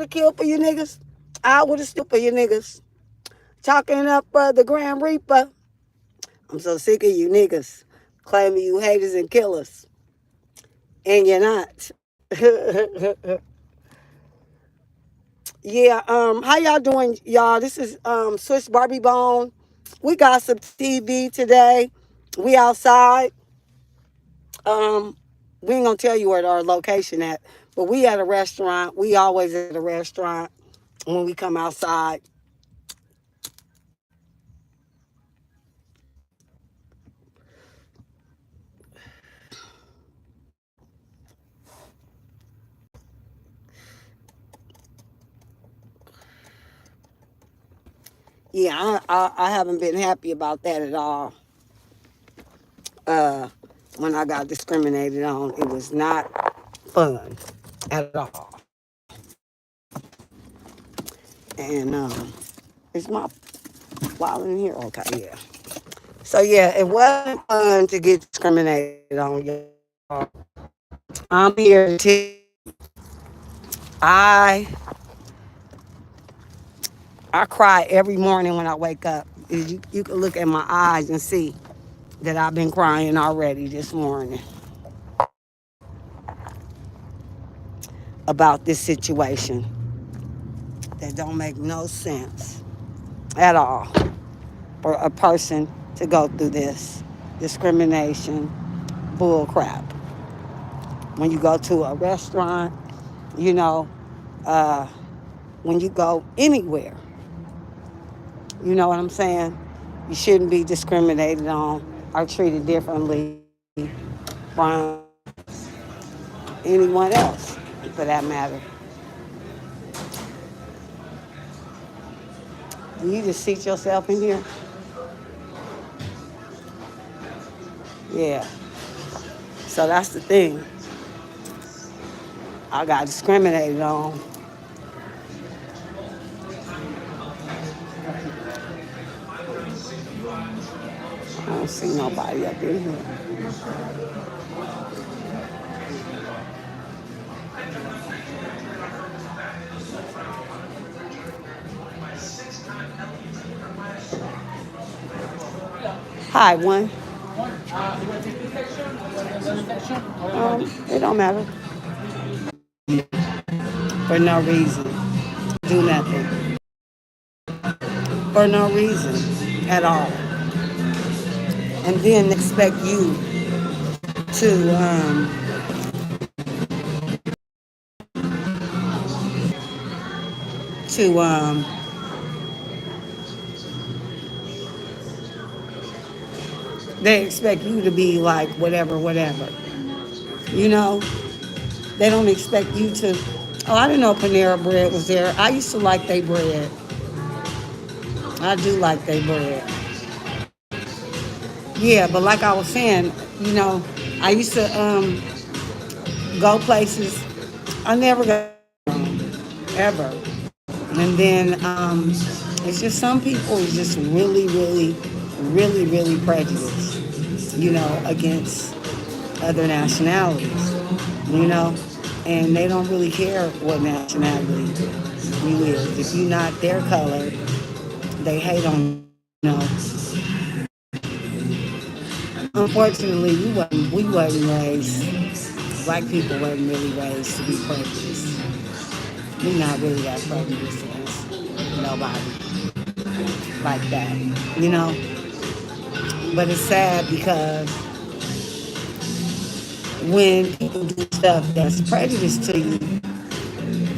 have killed for you niggas. I would have still for you niggas. Talking up the Grand Reaper. I'm so sick of you niggas claiming you haters and killers. And you're not. Yeah, how y'all doing, y'all? This is Swiss Barbie Bone. We got some TV today. We outside. Um, we ain't gonna tell you where our location at, but we at a restaurant. We always at a restaurant when we come outside. Yeah, I haven't been happy about that at all. Uh, when I got discriminated on, it was not fun at all. And is my wallet in here? Okay, yeah. So yeah, it wasn't fun to get discriminated on, y'all. I'm here to tell you, I I cry every morning when I wake up. You can look at my eyes and see that I've been crying already this morning about this situation that don't make no sense at all for a person to go through this discrimination bull crap. When you go to a restaurant, you know, uh, when you go anywhere, you know what I'm saying? You shouldn't be discriminated on or treated differently from anyone else, for that matter. Do you just seat yourself in here? Yeah. So that's the thing. I got discriminated on. I don't see nobody up in here. Hi, one. It don't matter. For no reason. Do nothing. For no reason at all. And then expect you to they expect you to be like whatever, whatever. You know, they don't expect you to. Oh, I didn't know Panera Bread was there. I used to like they bread. I do like they bread. Yeah, but like I was saying, you know, I used to go places. I never got ever. And then it's just some people is just really, really, really, really prejudiced, you know, against other nationalities, you know, and they don't really care what nationality you is. If you're not their color, they hate on you, you know. Unfortunately, we wasn't raised. Black people wasn't really raised to be prejudiced. We're not really that prejudiced against nobody like that, you know. But it's sad because when people do stuff that's prejudiced to you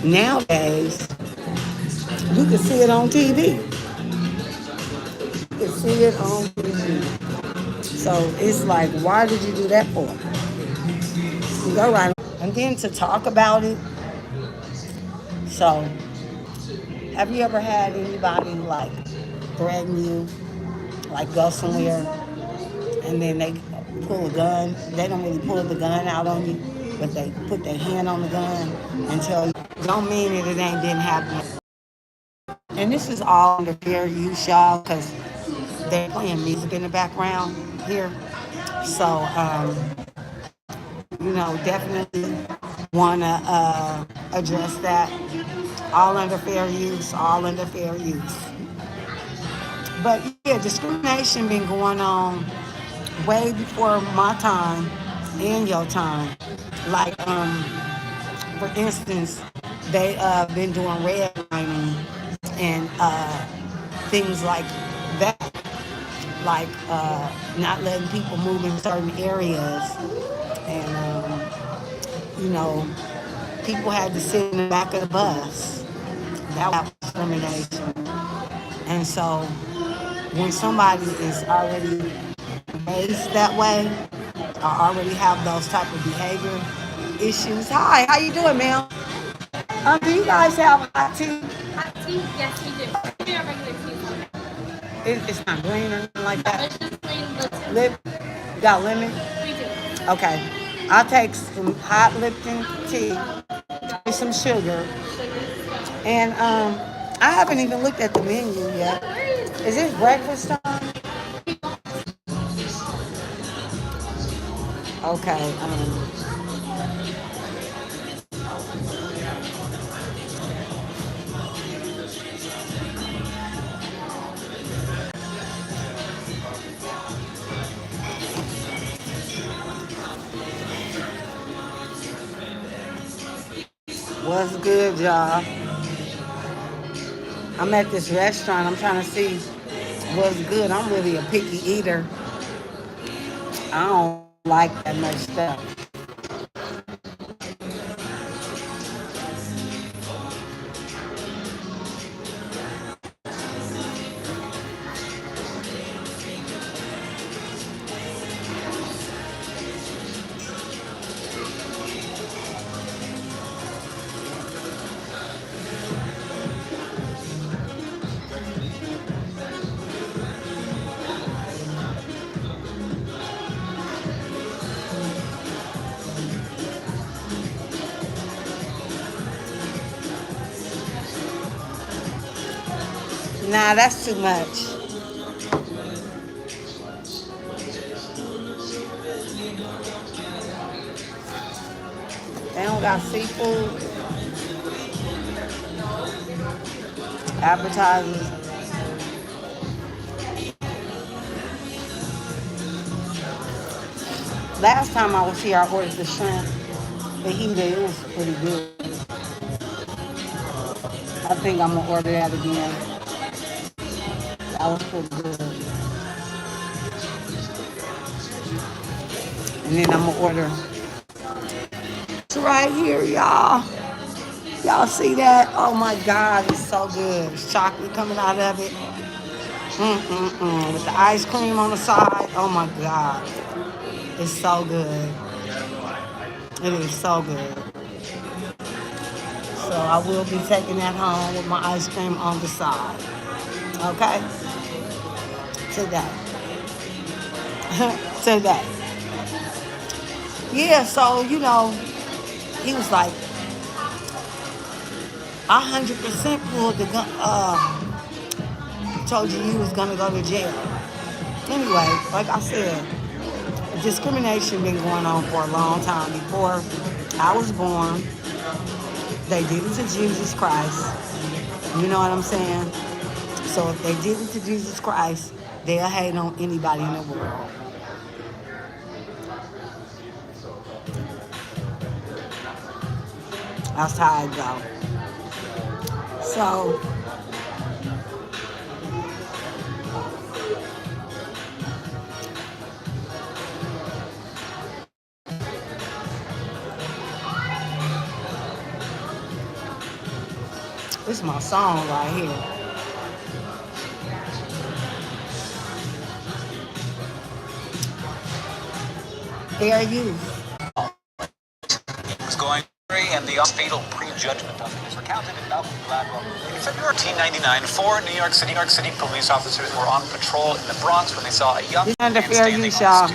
nowadays, you can see it on TV. You can see it on TV. So it's like, why did you do that for? You go right, and then to talk about it. So, have you ever had anybody like threaten you, like go somewhere, and then they pull a gun? They don't really pull the gun out on you, but they put their hand on the gun and tell you, don't mean it ain't didn't happen. And this is all under fair use, y'all, because they're playing music in the background here. So, you know, definitely want to address that. All under fair use, all under fair use. But yeah, discrimination been going on way before my time and your time. Like, for instance, they been doing redlining and things like that, like not letting people move in certain areas, and you know, people had to sit in the back of the bus. That was discrimination. And so when somebody is already raised that way or already have those type of behavior issues. Hi, how you doing, ma'am? Do you guys have hot tea? Hot tea? Yes, we do. We do have regular tea. It's not green or anything like that. It's just plain Lipton. You got lemon? We do. Okay. I'll take some hot Lipton tea with some sugar. And I haven't even looked at the menu yet. Is it breakfast time? Okay. What's good, y'all? I'm at this restaurant. I'm trying to see what's good. I'm really a picky eater. I don't like that much stuff. Nah, that's too much. They don't got seafood, appetizers. Last time I was here, I ordered the shrimp. Fajita. It was pretty good. I think I'm gonna order that again. That was pretty good. And then I'm gonna order. It's right here, y'all. Y'all see that? Oh my God, it's so good. There's chocolate coming out of it. With the ice cream on the side. Oh my God. It's so good. It is so good. So I will be taking that home with my ice cream on the side. Okay? Today. Today. Yeah, so, he was like, 100% pulled the gun, told you was gonna go to jail. Anyway, like I said, discrimination been going on for a long time. Before I was born, they did it to Jesus Christ. You know what I'm saying? So if they did it to Jesus Christ, they'll hate on anybody in the world. That's how it go. So this is my song right here. Fair use. Was going and the fatal prejudgment of it was recounted in Malcolm Gladwell. In February 1999, four New York City police officers were on patrol in the Bronx when they saw a young man standing on the stoop.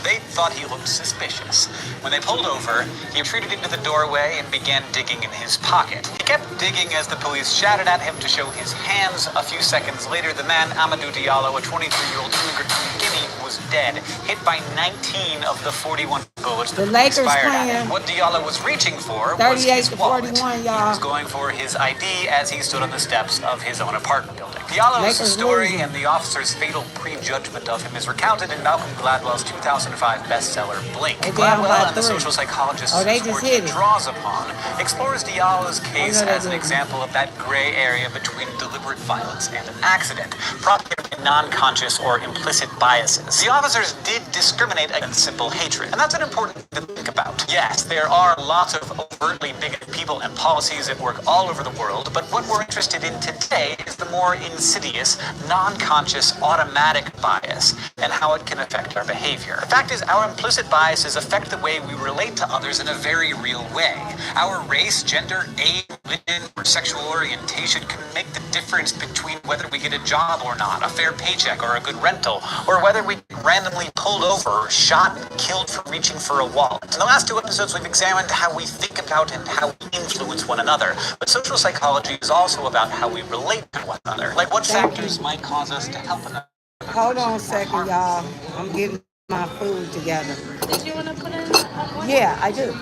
They thought he looked suspicious. When they pulled over, he retreated into the doorway and began digging in his pocket. He kept digging as the police shouted at him to show his hands. A few seconds later, the man Amadou Diallo, a 23-year-old immigrant from Guinea, was dead, hit by 19 of the 41 bullets the Lakers fired at playing him. What Diallo was reaching for 38 was his to wallet. 41, He y'all. was going for his ID as he stood on the steps of his own apartment building. Diallo's Lakers story losing. and the officer's fatal prejudgment of him is recounted in Malcolm Gladwell's 2005 bestseller, Blink. They down by Gladwell and the 3. social psychologist Oh, they whose just work hit he it. draws upon explores Diallo's case they as an did. example of that gray area between deliberate violence and an accident, propagating non-conscious or implicit biases. The officers did discriminate against simple hatred, and that's an important thing to think about. Yes, there are lots of overtly bigoted people and policies at work all over the world, but what we're interested in today is the more insidious, non-conscious, automatic bias and how it can affect our behavior. The fact is, our implicit biases affect the way we relate to others in a very real way. Our race, gender, age, religion, or sexual orientation can make the difference between whether we get a job or not, a fair paycheck or a good rental, or whether we get randomly pulled over or shot and killed for reaching for a wallet. In the last 2 episodes, we've examined how we think about and how we influence one another, but social psychology is also about how we relate to one another, like what factors might cause us to help another. Hold on a second, y'all. I'm getting my food together. Did you want to put in one? Yeah, I do.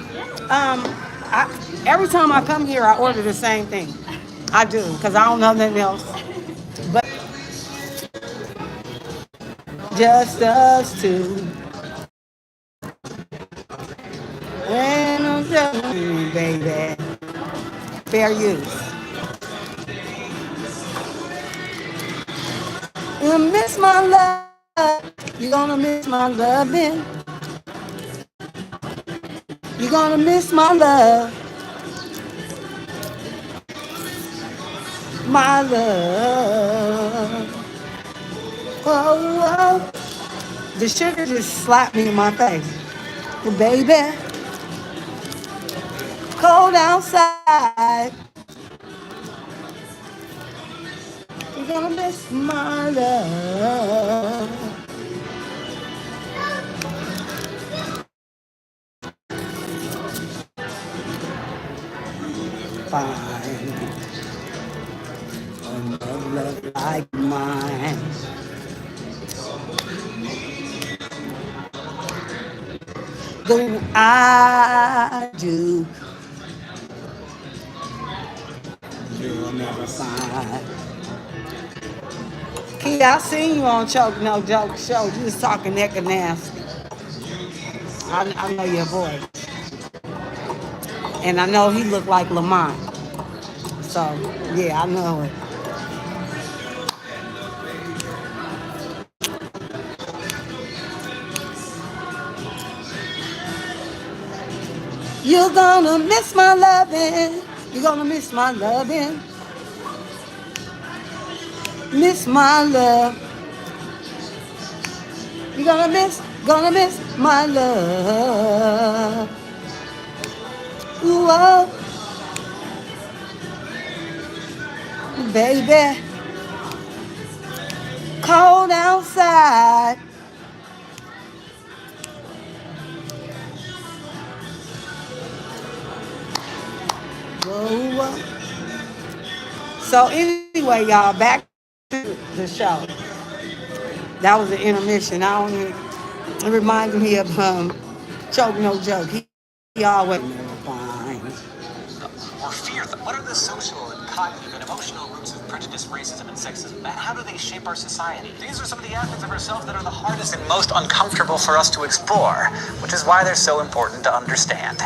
Every time I come here, I order the same thing. I do, because I don't know nothing else. But just us two. And I'm telling you, baby. Fair use. You gonna miss my love. You gonna miss my loving. You gonna miss my love. My love. Oh, oh. The sugar just slapped me in my face. Well, baby, cold outside. You're gonna miss my love. Fine. A love like mine. The I do. You'll never find. Key, I seen you on Choke No Joke Show. You was talking neck and nasty. I know your voice. And I know he looked like Lamont. So, yeah, I know it. You're gonna miss my loving. You're gonna miss my loving. Miss my love. You're gonna miss my love. Ooh, oh. Baby, cold outside. Whoa, whoa. So anyway, y'all, back to the show. That was an intermission. It reminded me of Choke No Joke. He always never fine. Or fear them. What are the social and cognitive and emotional roots of prejudice, racism, and sexism? And how do they shape our society? These are some of the aspects of ourselves that are the hardest and most uncomfortable for us to explore, which is why they're so important to understand.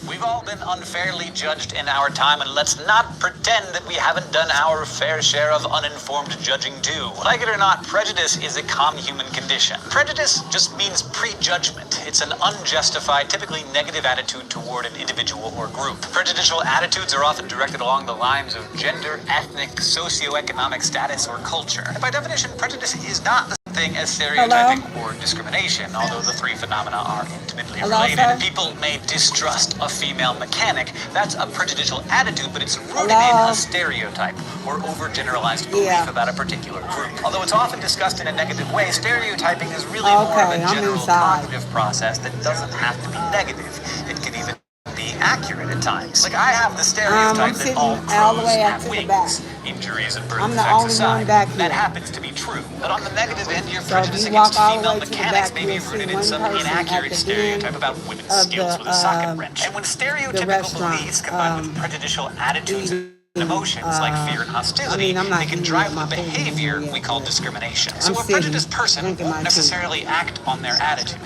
We've all been unfairly judged in our time, and let's not pretend that we haven't done our fair share of uninformed judging too. Like it or not, prejudice is a common human condition. Prejudice just means prejudgment. It's an unjustified, typically negative attitude toward an individual or group. Prejudicial attitudes are often directed along the lines of gender, ethnic, socioeconomic status, or culture. And by definition, prejudice is not the thing as Hello? stereotyping or discrimination, although the three phenomena are intimately Hello, related. sir? People may distrust a female mechanic. That's a prejudicial attitude, but it's rooted in Hello? a stereotype or overgeneralized Yeah. belief about a particular group. Although it's often discussed in a negative way, stereotyping is really more of Okay, a I'm general inside. cognitive process that doesn't have to be negative. It can even be accurate at times. Like I have the I'm stereotype that sitting all all the crows way up have to the back. wings. Injuries and birth I'm the defects only one aside, back that here. happens to be true. But on the negative end, your So if prejudice you walk against all the female way to the mechanics back, may be you'll see rooted in one some person at inaccurate the stereotype end about women's of skills with a socket wrench. And when the stereotypical restaurant beliefs combined with prejudicial attitudes and eating. emotions like fear and I hostility, mean, I'm not they can eating drive my the food in behavior here we yet, call but discrimination. I'm So a sitting, prejudiced person drinking won't my tea. necessarily act on their attitude.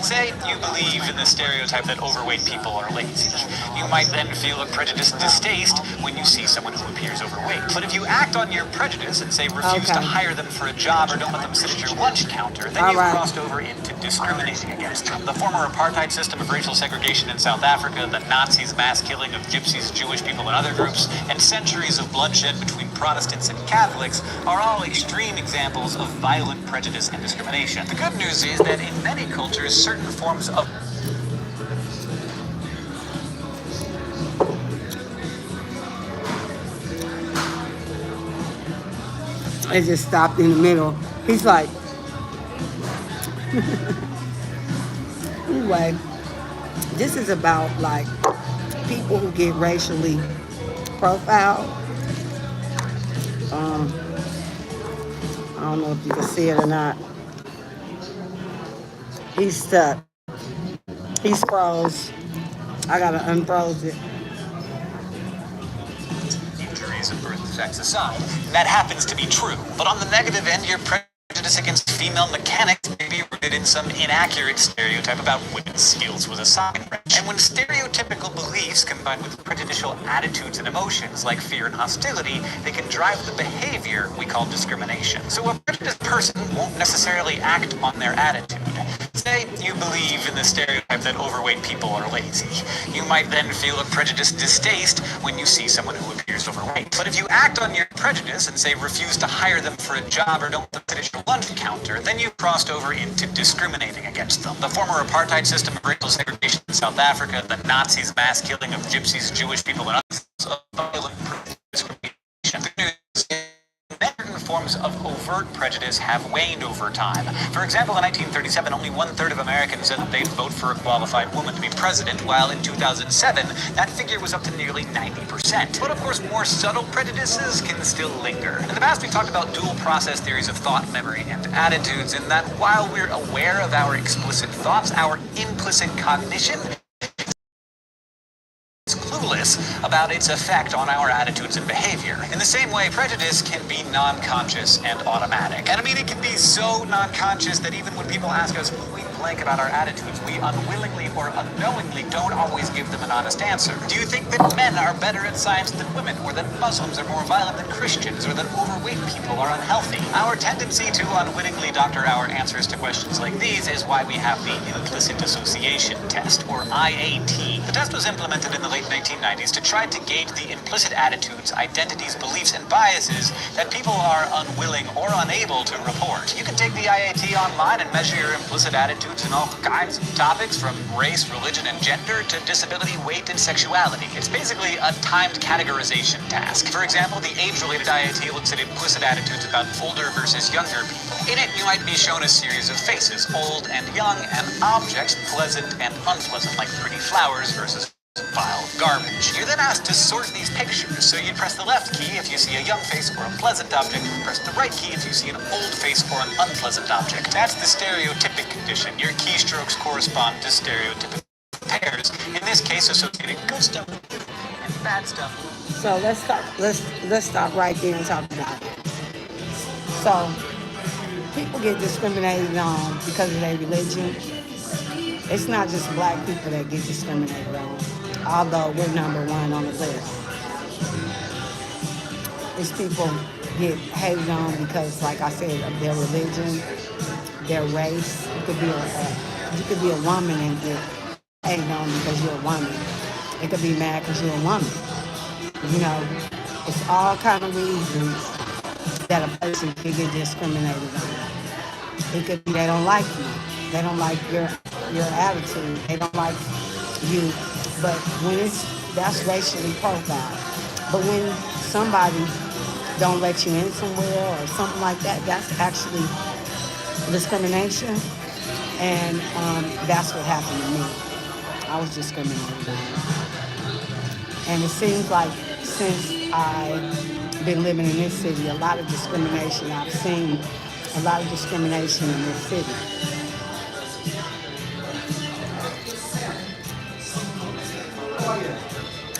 Say you believe in the stereotype that overweight people are lazy. You might then feel a prejudiced distaste when you see someone who appears overweight. But if you act on your prejudice and say refuse to Okay. hire them for a job or don't let them sit at your lunch counter, then All you've right. crossed over into discriminating against them. The former apartheid system of racial segregation in South Africa, the Nazis' mass killing of gypsies, Jewish people, and other groups, and centuries of bloodshed between Protestants and Catholics are all extreme examples of violent prejudice and discrimination. The good news is that in many cultures, certain forms of It just stopped in the middle. He's like, anyway, this is about like people who get racially profiled. Um, I don't know if you can see it or not. He's stuck. He's froze. I gotta unfroze it. injuries and birth defects aside, that happens to be true. But on the negative end, your prejudice against female mechanics may be rooted in some inaccurate stereotype about women's skills with a socket wrench. And when stereotypical beliefs combine with prejudicial attitudes and emotions like fear and hostility, they can drive the behavior we call discrimination. So a prejudiced person won't necessarily act on their attitude. Say you believe in the stereotype that overweight people are lazy. You might then feel a prejudiced distaste when you see someone who appears overweight. But if you act on your prejudice and say refuse to hire them for a job or don't finish your lunch counter, then you've crossed over into discriminating against them. The former apartheid system of racial segregation in South Africa, the Nazis' mass killing of gypsies, Jewish people, and others of violent discrimination. The news is certain forms of overt prejudice have waned over time. For example, in 1937, only 1/3 of Americans said that they'd vote for a qualified woman to be president, while in 2007, that figure was up to nearly 90%. But of course, more subtle prejudices can still linger. In the past, we've talked about dual process theories of thought, memory, and attitudes, in that while we're aware of our explicit thoughts, our implicit cognition clueless about its effect on our attitudes and behavior. In the same way, prejudice can be non-conscious and automatic. And I mean, it can be so non-conscious that even when people ask us point blank about our attitudes, we unwillingly or unknowingly don't always give them an honest answer. Do you think that men are better at science than women, or that Muslims are more violent than Christians, or that overweight people are unhealthy? Our tendency to unwittingly doctor our answers to questions like these is why we have the implicit association test, or IAT. The test was implemented in the late 1990s to try to gauge the implicit attitudes, identities, beliefs, and biases that people are unwilling or unable to report. You can take the IAT online and measure your implicit attitudes in all kinds of topics, from race, religion, and gender to disability, weight, and sexuality. It's basically a timed categorization task. For example, the age-related IAT looks at implicit attitudes about older versus younger people. In it, you might be shown a series of faces, old and young, and objects, pleasant and unpleasant, like pretty flowers versus pile of garbage. You're then asked to sort these pictures, so you'd press the left key if you see a young face or a pleasant object, and press the right key if you see an old face or an unpleasant object. That's the stereotypic condition. Your keystrokes correspond to stereotypic pairs, in this case associating good stuff and bad stuff. So let's stop right there and talk about it. So people get discriminated on because of their religion. It's not just black people that get discriminated on, although we're number one on the list. It's people get hated on because, like I said, of their religion, their race. You could be a woman and get hated on because you're a woman. It could be mad because you're a woman. You know, it's all kind of reasons that a person can get discriminated on. It could be they don't like you. They don't like your attitude. They don't like you. But when it's that's racially profiled. But when somebody don't let you in somewhere or something like that, that's actually discrimination. And that's what happened to me. I was discriminated against. And it seems like since I've been living in this city, a lot of discrimination. I've seen a lot of discrimination in this city.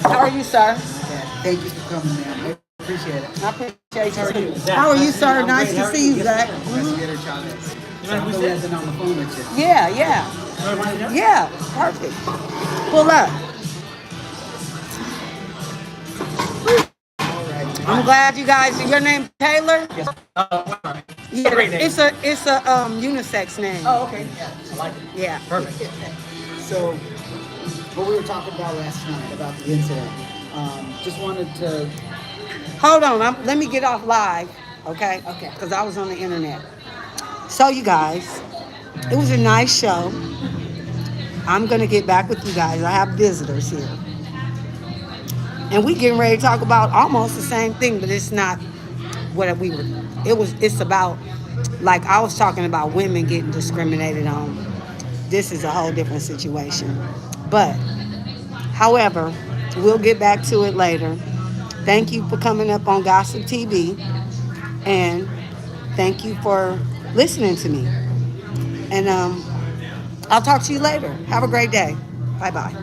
How are you, sir? Thank you for coming, man. I appreciate it. I appreciate you. How are you? Zach, How are you, nice to sir? meet you. I'm Nice great. to How are see you, Yes, Zach. Investigator Chavez. I'm the resident on the phone with you. Yeah, yeah. Yeah, perfect. Pull up. All right. I'm glad you guys. Your name Taylor? Yes. Yeah, Great name. it's a unisex name. Oh, okay. Yeah, I like it. Yeah. Perfect. So, what we were talking about last night about the incident, just wanted to. Hold on. Let me get off live, okay? Okay. Because I was on the internet. So you guys, it was a nice show. I'm gonna get back with you guys. I have visitors here, and we getting ready to talk about almost the same thing, but it's not what we were. It's about like I was talking about women getting discriminated on. This is a whole different situation, but however, we'll get back to it later. Thank you for coming up on Gossip TV, and thank you for listening to me. And I'll talk to you later. Have a great day. Bye bye.